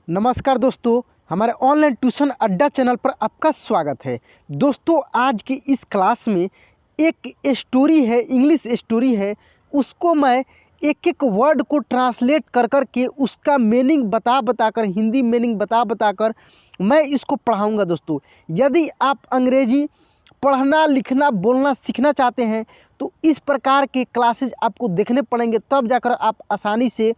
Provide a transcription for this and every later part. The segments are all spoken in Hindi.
नमस्कार दोस्तों, हमारे ऑनलाइन ट्यूशन अड्डा चैनल पर आपका स्वागत है। दोस्तों, आज की इस क्लास में एक स्टोरी है, इंग्लिश स्टोरी है। उसको मैं एक एक वर्ड को ट्रांसलेट कर कर के उसका मीनिंग बता कर, हिंदी मीनिंग बता कर मैं इसको पढ़ाऊंगा। दोस्तों, यदि आप अंग्रेजी पढ़ना, लिखना, बोलना सीखना चाहते हैं तो इस प्रकार के क्लासेज आपको देखने पड़ेंगे, तब जाकर आप आसानी से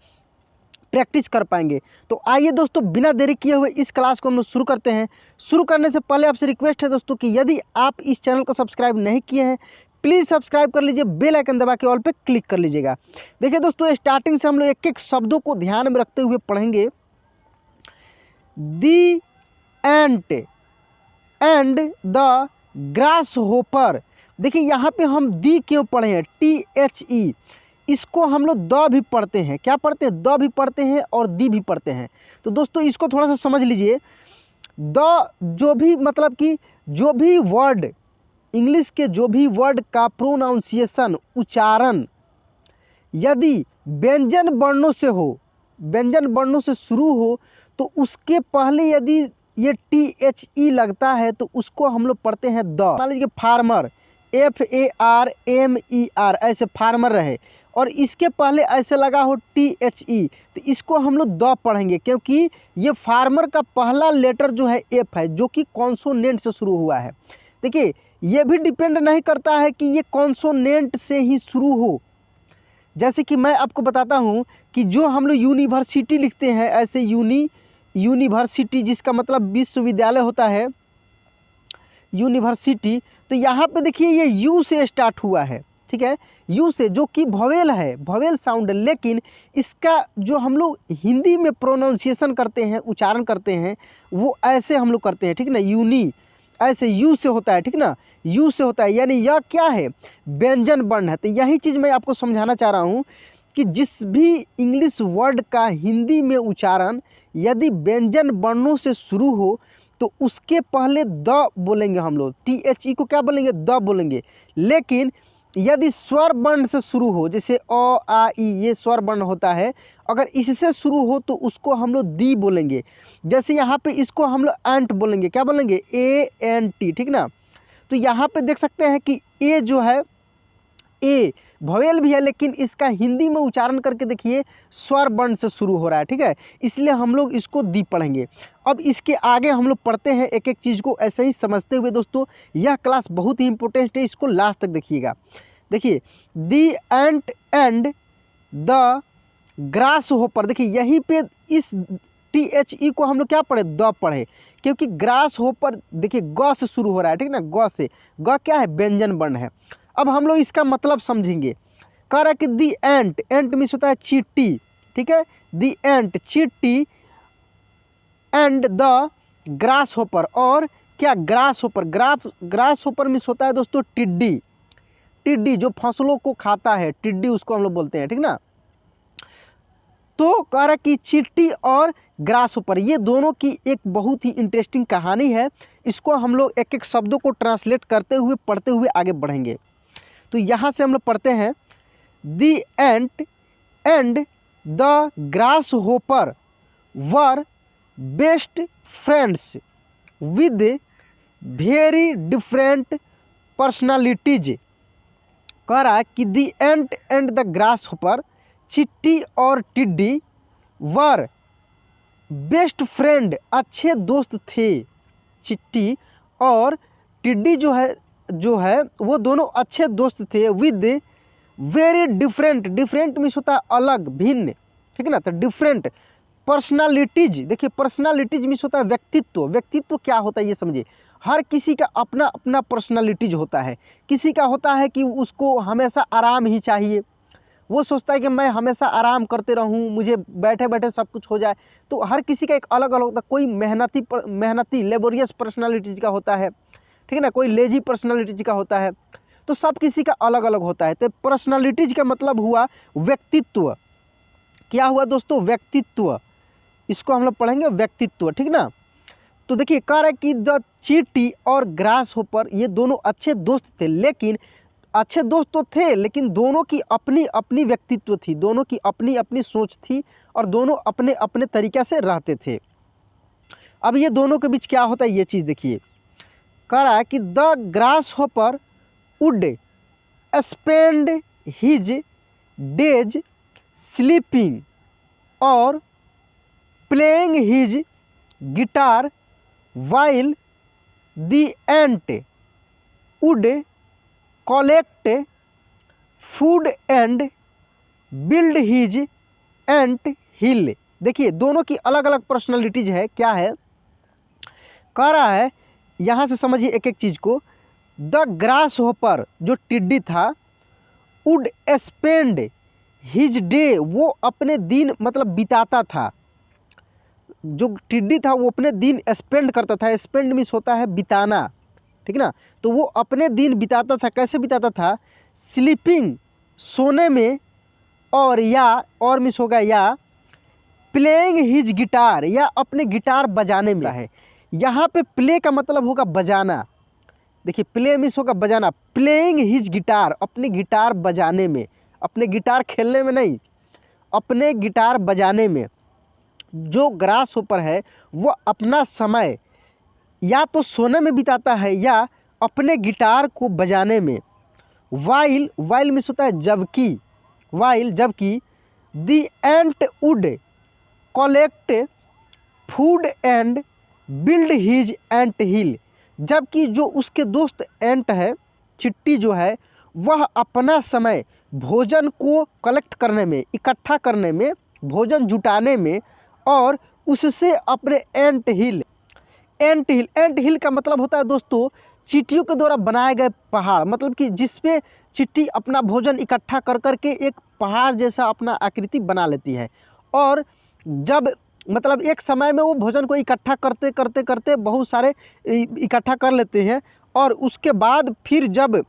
प्रैक्टिस कर पाएंगे। तो आइए दोस्तों, बिना देरी किए हुए इस क्लास को हम लोग शुरू करते हैं। शुरू करने से पहले आपसे रिक्वेस्ट है दोस्तों कि यदि आप इस चैनल को सब्सक्राइब नहीं किए हैं, प्लीज़ सब्सक्राइब कर लीजिए, बेल आइकन दबा के ऑल पे क्लिक कर लीजिएगा। देखिए दोस्तों, स्टार्टिंग से हम लोग एक एक शब्दों को ध्यान में रखते हुए पढ़ेंगे। The ant and the grasshopper. देखिए यहाँ पे हम दी क्यों पढ़े हैं, THE। इसको हम लोग द भी पढ़ते हैं। क्या पढ़ते हैं? द भी पढ़ते हैं और दी भी पढ़ते हैं। तो दोस्तों इसको थोड़ा सा समझ लीजिए। द जो भी मतलब कि जो भी वर्ड, इंग्लिश के जो भी वर्ड का प्रोनाउंसिएशन, उच्चारण यदि व्यंजन वर्णों से हो, व्यंजन वर्णों से शुरू हो, तो उसके पहले यदि ये THE लगता है तो उसको हम लोग पढ़ते हैं द। मान लीजिए फार्मर, FARMER, ऐसे फार्मर रहे और इसके पहले ऐसे लगा हो THE, तो इसको हम लोग द पढ़ेंगे, क्योंकि ये फार्मर का पहला लेटर जो है F है, जो कि कॉन्सोनेंट से शुरू हुआ है। देखिए, ये भी डिपेंड नहीं करता है कि ये कॉन्सोनेंट से ही शुरू हो। जैसे कि मैं आपको बताता हूँ कि जो हम लोग यूनिवर्सिटी लिखते हैं, ऐसे यूनिवर्सिटी जिसका मतलब विश्वविद्यालय होता है, यूनिवर्सिटी, तो यहाँ पे देखिए ये यू से स्टार्ट हुआ है, ठीक है, यू से, जो कि भवेल है, भवेल साउंड। लेकिन इसका जो हम लोग हिंदी में प्रोनाउंसिएशन करते हैं, उच्चारण करते हैं, वो ऐसे हम लोग करते हैं, ठीक ना, यूनी, ऐसे यू से होता है, ठीक ना, यू से होता है। यानी यह क्या है? व्यंजन वर्ण है। तो यही चीज़ मैं आपको समझाना चाह रहा हूँ कि जिस भी इंग्लिश वर्ड का हिंदी में उच्चारण यदि व्यंजन वर्णों से शुरू हो तो उसके पहले द बोलेंगे हम लोग। THE को क्या बोलेंगे? द बोलेंगे। लेकिन यदि स्वर वर्ण से शुरू हो, जैसे अ, आ, ई, ये स्वर वर्ण होता है, अगर इससे शुरू हो तो उसको हम लोग दी बोलेंगे। जैसे यहाँ पे इसको हम लोग एंट बोलेंगे। क्या बोलेंगे? ANT, ठीक ना। तो यहाँ पे देख सकते हैं कि ए जो है, ए भवेल भी है, लेकिन इसका हिंदी में उच्चारण करके देखिए स्वर वर्ण से शुरू हो रहा है, ठीक है, इसलिए हम लोग इसको दी पढ़ेंगे। अब इसके आगे हम लोग पढ़ते हैं एक एक चीज़ को ऐसे ही समझते हुए। दोस्तों, यह क्लास बहुत ही इंपॉर्टेंट है, इसको लास्ट तक देखिएगा। देखिए, the ant and the grasshopper. देखिए यहीं पे इस THE को हम लोग क्या पढ़े? द पढ़े, क्योंकि ग्रास होपर देखिए ग से शुरू हो रहा है, ठीक ना, ग से। ग क्या है? व्यंजन वर्ण है। अब हम लोग इसका मतलब समझेंगे। कह रहा है कि दी एंट, एंट मीन्स होता है चींटी, ठीक है, दी एंट चींटी, एंड द ग्रास होपर, और क्या? Grass hopper. Grass hopper means होता है दोस्तों टिड्डी, टिड्डी जो फसलों को खाता है, टिड्डी उसको हम लोग बोलते हैं, ठीक ना। तो कह रहा है कि चींटी और ग्रास होपर, ये दोनों की एक बहुत ही इंटरेस्टिंग कहानी है। इसको हम लोग एक एक शब्दों को ट्रांसलेट करते हुए, पढ़ते हुए आगे बढ़ेंगे। तो यहाँ से हम लोग पढ़ते हैं, the ant and the grasshopper were best friends with very different personalities. कह रहा है कि the ant and the grasshopper, चिट्टी और टिड्डी, वर बेस्ट फ्रेंड, अच्छे दोस्त थे। चिट्टी और टिड्डी जो है वो दोनों अच्छे दोस्त थे। With very different, different means होता है अलग, भिन्न, ठीक है ना। तो डिफरेंट पर्सनालिटीज, देखिए पर्सनालिटीज मीन्स होता है व्यक्तित्व। व्यक्तित्व क्या होता है ये समझिए। हर किसी का अपना अपना पर्सनालिटीज होता है। किसी का होता है कि उसको हमेशा आराम ही चाहिए, वो सोचता है कि मैं हमेशा आराम करते रहूं, मुझे बैठे बैठे सब कुछ हो जाए। तो हर किसी का एक अलग अलग होता है। कोई मेहनती लेबोरियस पर्सनालिटीज का होता है, ठीक है ना, कोई लेजी पर्सनालिटीज का होता है। तो सब किसी का अलग अलग होता है। तो पर्सनालिटीज का मतलब हुआ व्यक्तित्व। क्या हुआ दोस्तों? व्यक्तित्व। इसको हम लोग पढ़ेंगे व्यक्तित्व, ठीक ना। तो देखिए कह रहा है कि द चींटी और ग्रास होपर, ये दोनों अच्छे दोस्त थे, लेकिन अच्छे दोस्त तो थे, लेकिन दोनों की अपनी अपनी व्यक्तित्व थी, दोनों की अपनी अपनी सोच थी और दोनों अपने अपने तरीक़े से रहते थे। अब ये दोनों के बीच क्या होता है ये चीज़ देखिए, कह रहा है कि the grasshopper would spend his days sleeping और playing his guitar while the ant would collect food and build his anthill. देखिए दोनों की अलग अलग पर्सनालिटीज है, क्या है कह रहा है, यहाँ से समझिए एक एक चीज़ को। द ग्रास होपर जो टिड्डी था, वुड स्पेंड हिज डे, वो अपने दिन मतलब बिताता था, जो टिड्डी था वो अपने दिन स्पेंड करता था, स्पेंड मीन्स होता है बिताना, ठीक ना। तो वो अपने दिन बिताता था, कैसे बिताता था, स्लीपिंग सोने में, और मिस होगा या प्लेइंग हिज गिटार, या अपने गिटार बजाने में है। यहाँ पे प्ले का मतलब होगा बजाना, देखिए प्ले मिस होगा बजाना, प्लेइंग हिज गिटार, अपने गिटार बजाने में, अपने गिटार खेलने में नहीं, अपने गिटार बजाने में। जो ग्रास होपर है वो अपना समय या तो सोने में बिताता है या अपने गिटार को बजाने में। वाइल मिस होता है जबकि, वाइल जबकि, the ant would collect food and build his anthill, जबकि जो उसके दोस्त एंट है, चिट्टी जो है, वह अपना समय भोजन को कलेक्ट करने में, इकट्ठा करने में, भोजन जुटाने में, और उससे अपने एंट हिल का मतलब होता है दोस्तों चींटियों के द्वारा बनाए गए पहाड़, मतलब कि जिसपे चिट्टी अपना भोजन इकट्ठा कर करके एक पहाड़ जैसा अपना आकृति बना लेती है। और जब मतलब एक समय में वो भोजन को इकट्ठा करते करते करते बहुत सारे इकट्ठा कर लेते हैं, और उसके बाद फिर जब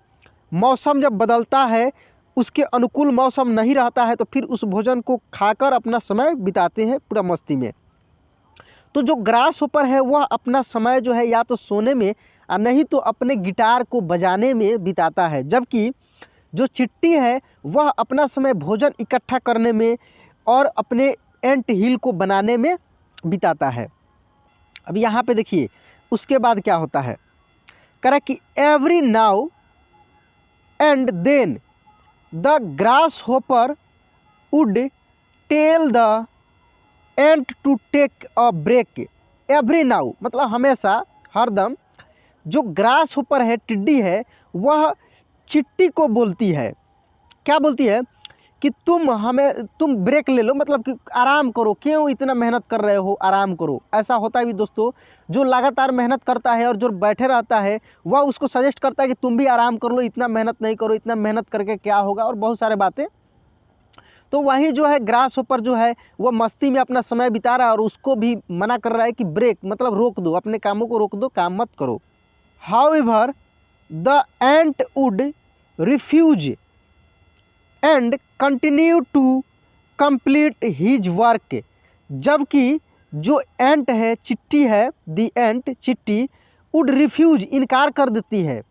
मौसम जब बदलता है, उसके अनुकूल मौसम नहीं रहता है, तो फिर उस भोजन को खाकर अपना समय बिताते हैं पूरा मस्ती में। तो जो ग्रास होपर है वह अपना समय जो है या तो सोने में और नहीं तो अपने गिटार को बजाने में बिताता है, जबकि जो चिट्टी है वह अपना समय भोजन इकट्ठा करने में और अपने एंट हिल को बनाने में बिताता है। अब यहाँ पे देखिए उसके बाद क्या होता है, कह रहा कि every now and then the grasshopper would tell the ant to take a break. Every now मतलब हमेशा, हरदम। जो ग्रास होपर है, टिड्डी है, वह चिट्टी को बोलती है, क्या बोलती है कि तुम ब्रेक ले लो, मतलब कि आराम करो, क्यों इतना मेहनत कर रहे हो, आराम करो। ऐसा होता है भी दोस्तों, जो लगातार मेहनत करता है और जो बैठे रहता है वह उसको सजेस्ट करता है कि तुम भी आराम कर लो, इतना मेहनत नहीं करो, इतना मेहनत करके क्या होगा, और बहुत सारे बातें। तो वही जो है ग्रास होपर जो है वो मस्ती में अपना समय बिता रहा है और उसको भी मना कर रहा है कि ब्रेक मतलब रोक दो, अपने कामों को रोक दो, काम मत करो। However the ant would refuse and continue to complete his work. जबकि जो एंट है, चिट्टी है, द एंट चिट्टी वुड रिफ्यूज इनकार कर देती है,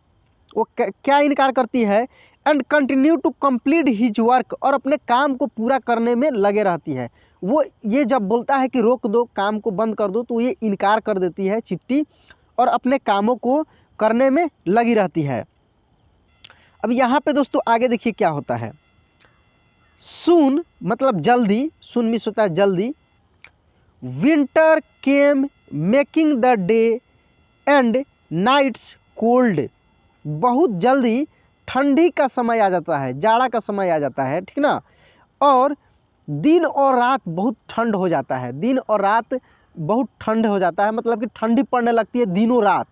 वो क्या इनकार करती है, and continue to complete his work, और अपने काम को पूरा करने में लगे रहती है। वो ये जब बोलता है कि रोक दो, काम को बंद कर दो, तो ये इनकार कर देती है चिट्टी और अपने कामों को करने में लगी रहती है। अब यहाँ पे दोस्तों आगे देखिए क्या होता है। सून मतलब जल्दी, सून मिस होता है जल्दी। Winter came making the day and nights cold. बहुत जल्दी ठंडी का समय आ जाता है, जाड़ा का समय आ जाता है, ठीक ना। और दिन और रात बहुत ठंड हो जाता है, दिन और रात बहुत ठंड हो जाता है, मतलब कि ठंडी पड़ने लगती है दिनों रात,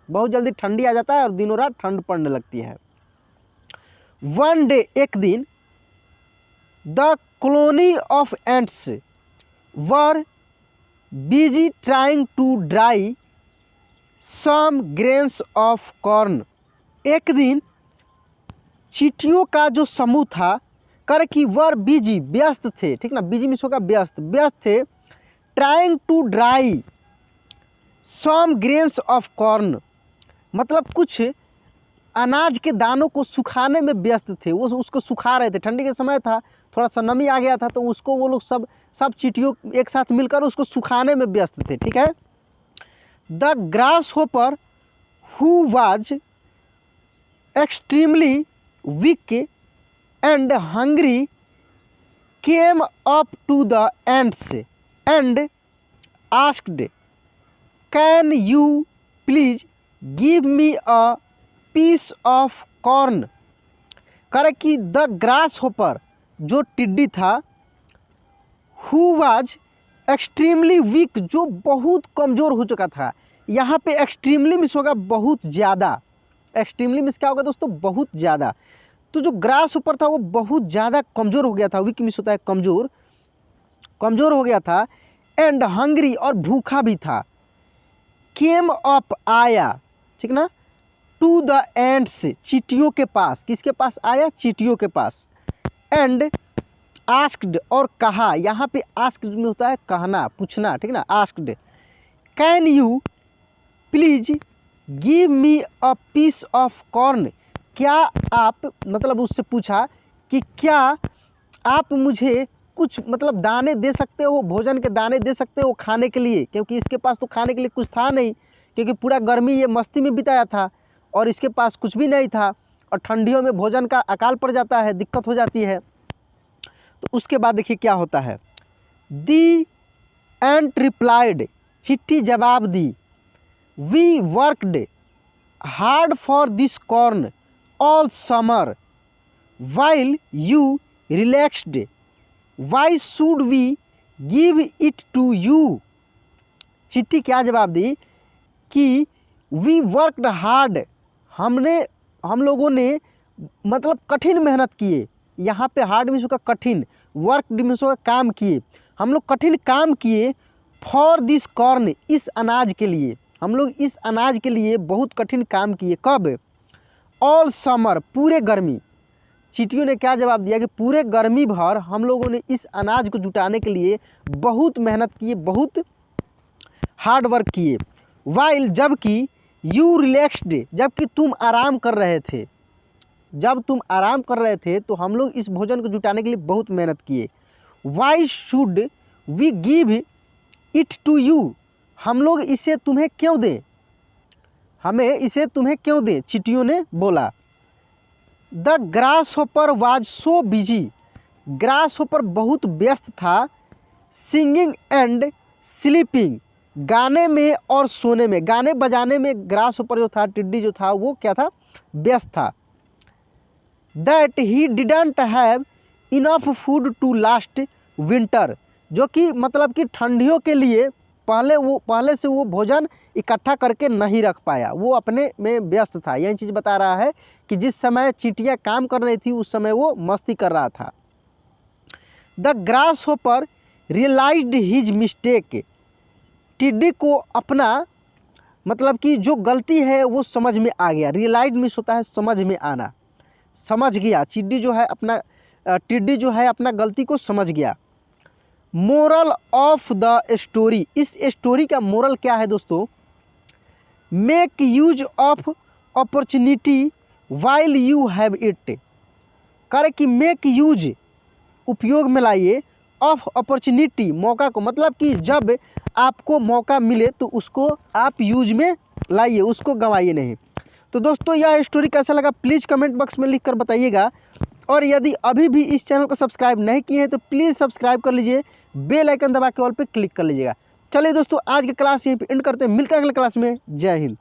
बहुत जल्दी ठंडी आ जाता है और दिनों रात ठंड पड़ने लगती है। वन डे एक दिन, the colony of ants were busy trying to dry some grains of corn. एक दिन चींटियों का जो समूह था, कर कि वर बिजी व्यस्त थे, ठीक ना, बिजी मिस होगा व्यस्त, व्यस्त थे, trying to dry some grains of corn, मतलब कुछ अनाज के दानों को सुखाने में व्यस्त थे। वो उसको सुखा रहे थे, ठंडी के समय था, थोड़ा सा नमी आ गया था, तो उसको वो लोग सब चींटियों एक साथ मिलकर उसको सुखाने में व्यस्त थे, ठीक है। The grasshopper who was extremely weak and hungry came up to the ends and asked, can you please give me a piece of corn. करे कि द ग्रास होपर जो टिड्डी था, हु वाज एक्सट्रीमली वीक जो बहुत कमज़ोर हो चुका था। यहाँ पे एक्सट्रीमली मिस होगा बहुत ज़्यादा। एक्सट्रीमली मिस क्या होगा दोस्तों, बहुत ज़्यादा। तो जो ग्रास होपर था वो बहुत ज़्यादा कमज़ोर हो गया था। वीक मिस होता है कमज़ोर, कमज़ोर हो गया था। एंड हंग्री और भूखा भी था। केम अप आया, ठीक ना, टू द एंड्स चींटियों के पास। किसके पास आया, चींटियों के पास। एंड आस्क्ड और कहा, यहाँ पे आस्क्ड में होता है कहना, पूछना, ठीक ना। Asked, can you please give me a piece of corn. क्या आप, मतलब उससे पूछा कि क्या आप मुझे कुछ मतलब दाने दे सकते हो, भोजन के दाने दे सकते हो खाने के लिए, क्योंकि इसके पास तो खाने के लिए कुछ था नहीं, क्योंकि पूरा गर्मी ये मस्ती में बिताया था और इसके पास कुछ भी नहीं था। और ठंडियों में भोजन का अकाल पड़ जाता है, दिक्कत हो जाती है। तो उसके बाद देखिए क्या होता है। दी एंट रिप्लाइड, चिट्ठी जवाब दी, we worked hard for this corn all summer while you relaxed, why should we give it to you. चिट्ठी क्या जवाब दी कि वी वर्कड हार्ड, हम लोगों ने मतलब कठिन मेहनत किए। यहाँ पे हार्ड मीन्स होगा कठिन, वर्क मीन्स होगा काम किए। हम लोग कठिन काम किए फॉर दिस कॉर्न, इस अनाज के लिए। हम लोग इस अनाज के लिए बहुत कठिन काम किए। कब, ऑल समर, पूरे गर्मी। चींटियों ने क्या जवाब दिया कि पूरे गर्मी भर हम लोगों ने इस अनाज को जुटाने के लिए बहुत मेहनत किए, बहुत हार्ड वर्क किए। वाइल, जबकि, यू रिलैक्सड, जबकि तुम आराम कर रहे थे। जब तुम आराम कर रहे थे तो हम लोग इस भोजन को जुटाने के लिए बहुत मेहनत किए। Why should we give it to you, हम लोग इसे तुम्हें क्यों दें, हमें इसे तुम्हें क्यों दें, चींटियों ने बोला। The grass hopper was so busy, grass hopper बहुत व्यस्त था। सिंगिंग एंड स्लीपिंग, गाने में और सोने में, गाने बजाने में ग्रास होपर जो था, टिड्डी जो था, वो क्या था, व्यस्त था। That he didn't have enough food to last winter, जो कि मतलब कि ठंडियों के लिए पहले से वो भोजन इकट्ठा करके नहीं रख पाया, वो अपने में व्यस्त था। यही चीज़ बता रहा है कि जिस समय चींटियाँ काम कर रही थी उस समय वो मस्ती कर रहा था। The grasshopper realized his mistake, टिड्डी को अपना मतलब कि जो गलती है वो समझ में आ गया। रियलाइज मीन्स होता है समझ में आना, समझ गया। टिड्डी जो है अपना गलती को समझ गया। मोरल ऑफ द स्टोरी, इस स्टोरी का मोरल क्या है दोस्तों, make use of opportunity while you have it. करे कि मेक यूज, उपयोग में लाइए, ऑफ अपॉर्चुनिटी, मौका को, मतलब कि जब आपको मौका मिले तो उसको आप यूज में लाइए, उसको गंवाइए नहीं। तो दोस्तों यह स्टोरी कैसा लगा प्लीज़ कमेंट बॉक्स में लिख कर बताइएगा। और यदि अभी भी इस चैनल को सब्सक्राइब नहीं किए हैं तो प्लीज़ सब्सक्राइब कर लीजिए, बेल आइकन दबा के ऑल पे क्लिक कर लीजिएगा। चलिए दोस्तों आज की क्लास यहीं पे एंड करते हैं, मिलते हैं अगले क्लास में। जय हिंद।